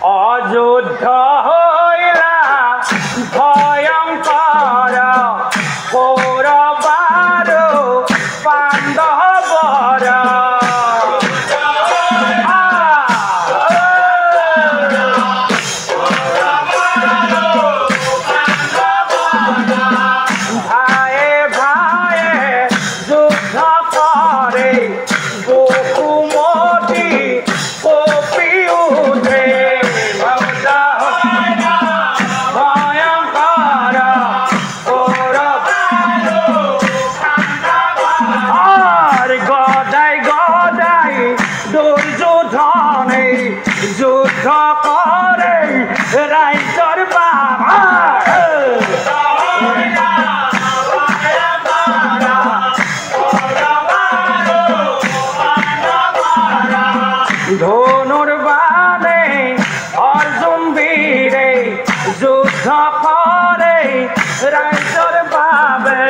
অযুদ্ধ হইলা ভয়ঙ্কর কৌরবার পাণ্ডবর ভাইয়ে ভাইয়ে যুদ্ধ করে বহুমতি কপি উঠে ভয়ঙ্কর আর গদাই গদাই দুর্যোধনে যুদ্ধ করে রাইজর বাবা ধনুর বানে অর্জুন বীরে যুদ্ধ করে রাইজর বাবে